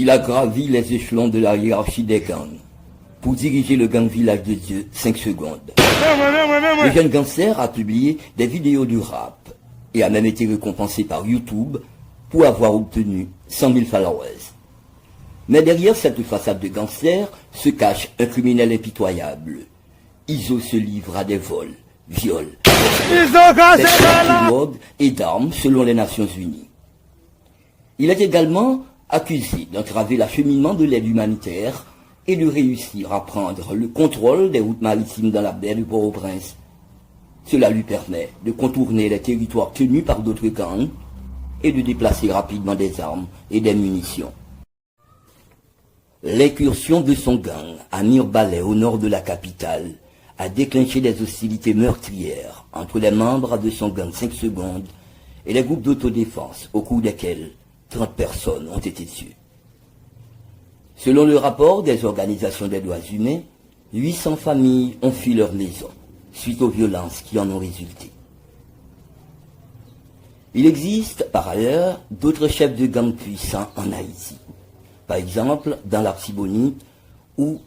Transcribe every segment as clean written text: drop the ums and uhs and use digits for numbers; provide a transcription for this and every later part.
Il a gravi les échelons de la hiérarchie des gangs pour diriger le gang Village de Dieu 5 secondes. Le jeune gangster a publié des vidéos de rap et a même été récompensé par YouTube pour avoir obtenu 100 000 followers. Mais derrière cette façade de gangster se cache un criminel impitoyable. Iso se livre à des vols, viols, de drogue et d'armes selon les Nations Unies. Il est également accusé d'entraver l'acheminement de l'aide humanitaire et de réussir à prendre le contrôle des routes maritimes dans la baie de Port-au-Prince. Cela lui permet de contourner les territoires tenus par d'autres gangs et de déplacer rapidement des armes et des munitions. L'incursion de son gang à Mirebalais, au nord de la capitale, a déclenché des hostilités meurtrières entre les membres de son gang 5 secondes et les groupes d'autodéfense, au cours desquels 30 personnes ont été tuées. Selon le rapport des organisations des droits humains, 800 familles ont fui leur maison suite aux violences qui en ont résulté. Il existe par ailleurs d'autres chefs de gang puissants en Haïti. Par exemple, dans l'Artibonite, où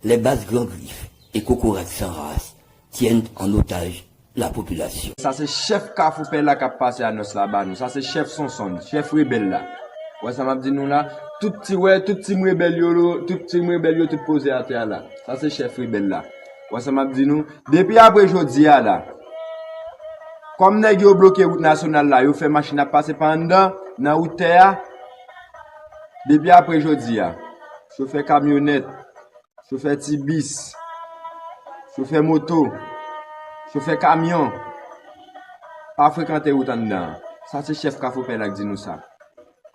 les basses grands griffes et Cocorac sans race tiennent en otage la population. Ça c'est chef Kafoupé là qui a passé à nous là-bas. Ça c'est chef Sonson, chef rebelle là. Ouais, ça m'a dit nous là, tout petit rebelle yo, tout posé à terre là. Ça c'est chef rebelle là. Ouais, ça m'a dit nous, depuis après jodi là. Comme nèg yo bloqué route nationale là, yo fait machine à passer pendant dans route terre. Depuis après jodi là. Chauffeur camionnette, chauffeur tibis, chauffeur moto, chauffeur camion, pas fréquenter route en dedans. Ça c'est chef Kafoupé là qui dit nous ça.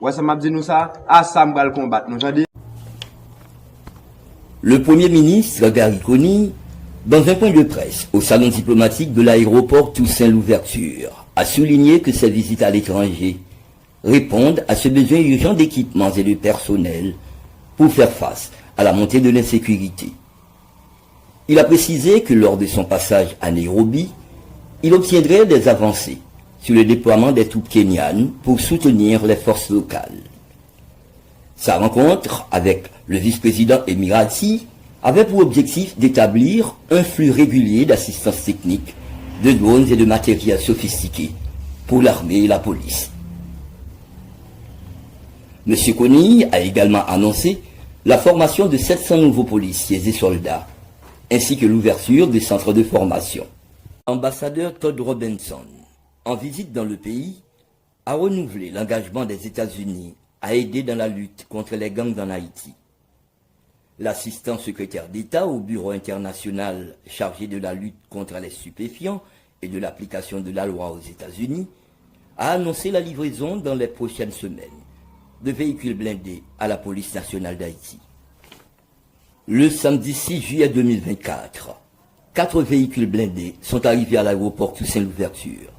Ouais, ça m'a dit nous ça, à ça m'va le combattre, nous j'en. Le Premier ministre Gary Coney, dans un point de presse au salon diplomatique de l'aéroport Toussaint-Louverture, a souligné que ses visites à l'étranger répondent à ce besoin urgent d'équipements et de personnel pour faire face à la montée de l'insécurité. Il a précisé que lors de son passage à Nairobi, il obtiendrait des avancées sur le déploiement des troupes kenyanes pour soutenir les forces locales. Sa rencontre avec le vice-président Emirati avait pour objectif d'établir un flux régulier d'assistance technique, de drones et de matériel sophistiqué pour l'armée et la police. M. Coney a également annoncé la formation de 700 nouveaux policiers et soldats, ainsi que l'ouverture des centres de formation. L'ambassadeur Todd Robinson, en visite dans le pays, a renouvelé l'engagement des États-Unis à aider dans la lutte contre les gangs en Haïti. L'assistant secrétaire d'État au Bureau international chargé de la lutte contre les stupéfiants et de l'application de la loi aux États-Unis a annoncé la livraison dans les prochaines semaines de véhicules blindés à la police nationale d'Haïti. Le samedi 6 juillet 2024, 4 véhicules blindés sont arrivés à l'aéroport Toussaint-Louverture.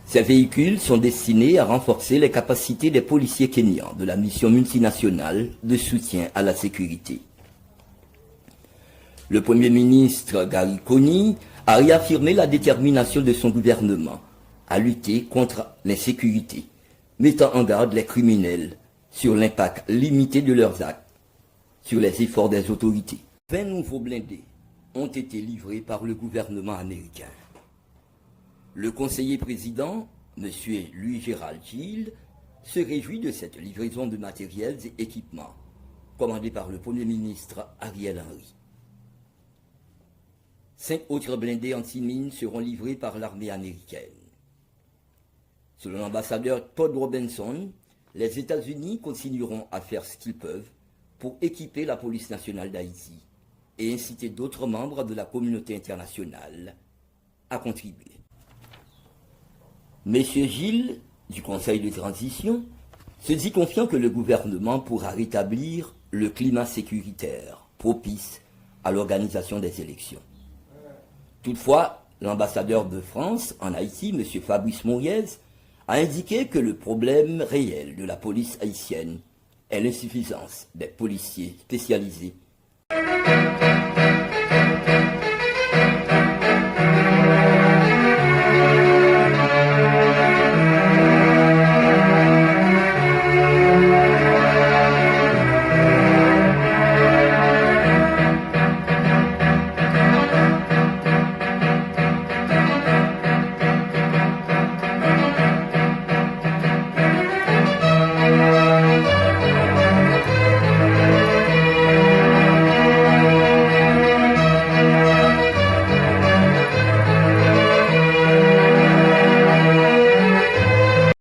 Ces véhicules sont destinés à renforcer les capacités des policiers kenyans de la mission multinationale de soutien à la sécurité. Le Premier ministre Gary Coney a réaffirmé la détermination de son gouvernement à lutter contre l'insécurité, mettant en garde les criminels sur l'impact limité de leurs actes sur les efforts des autorités. 20 nouveaux blindés ont été livrés par le gouvernement américain. Le conseiller président, M. Louis-Gérald Gilles, se réjouit de cette livraison de matériels et équipements, commandée par le Premier ministre Ariel Henry. 5 autres blindés anti-mines seront livrés par l'armée américaine. Selon l'ambassadeur Todd Robinson, les États-Unis continueront à faire ce qu'ils peuvent pour équiper la police nationale d'Haïti et inciter d'autres membres de la communauté internationale à contribuer. M. Gilles, du Conseil de transition, se dit confiant que le gouvernement pourra rétablir le climat sécuritaire propice à l'organisation des élections. Toutefois, l'ambassadeur de France en Haïti, M. Fabrice Mouriez, a indiqué que le problème réel de la police haïtienne est l'insuffisance des policiers spécialisés.